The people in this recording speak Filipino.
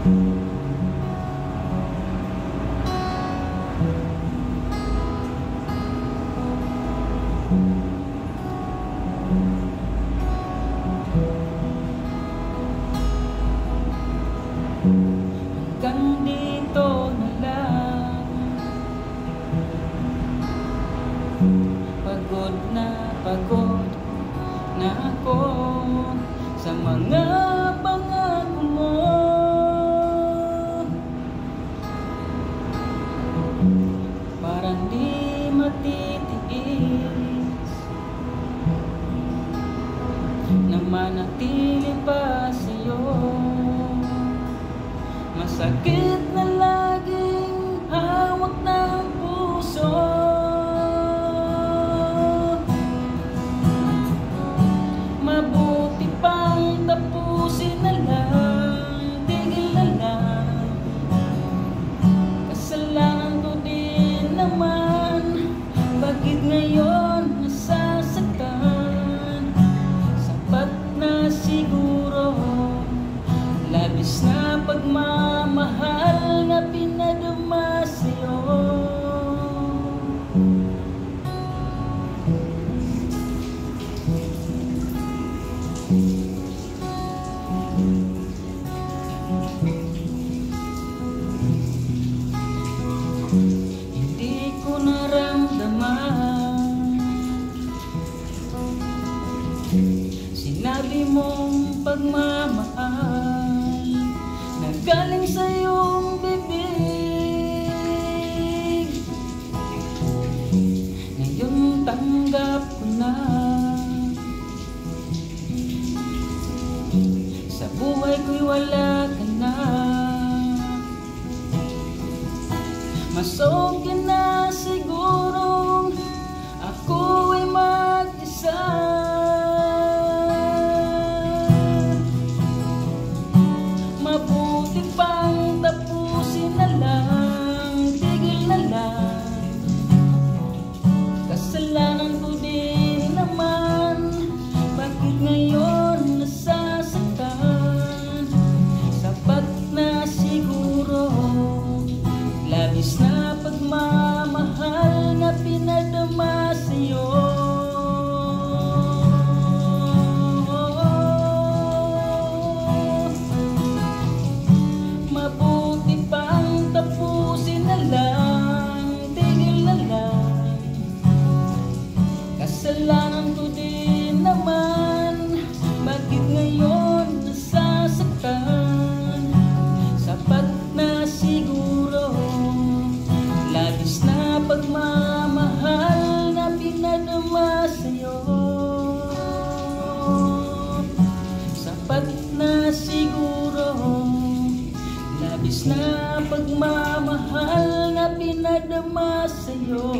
Hanggang dito na lang. Pagod na ako sa mga pangako mo. Parang di matitiis na manatili pa sa'yo. Masakit na laging hawak ng puso. Mabuti pang tapusin na lang, tigil na lang. Kasalanan ko din naman, bakit ngayon nasasaktan? Sapat na siguro, labis na pagmamahal na pinadama sa'yo. Hindi ko naramdaman sinabi mong pagmamahal na galing sa iyong bibig. Ngayon tanggap ko na, sa buhay ko'y wala ka na. Mas okay na sigurong ako ay mag-isa. Mabuti pang tapusin na lang, tigil na lang. Kasalanan ko din naman, bakit ngayon nasasaktan? Sapat na siguro, labis na pagmamahal na pinadama sa'yo. Mabuti pang tapusin na lang, tigil na lang. Kasalanan ko din naman, bakit ngayon nasasaktan? Sapat na siguro, labis na pagmamahal na pinadama sa'yo. Sapat na siguro, labis na pagmamahal na pinadama sa'yo.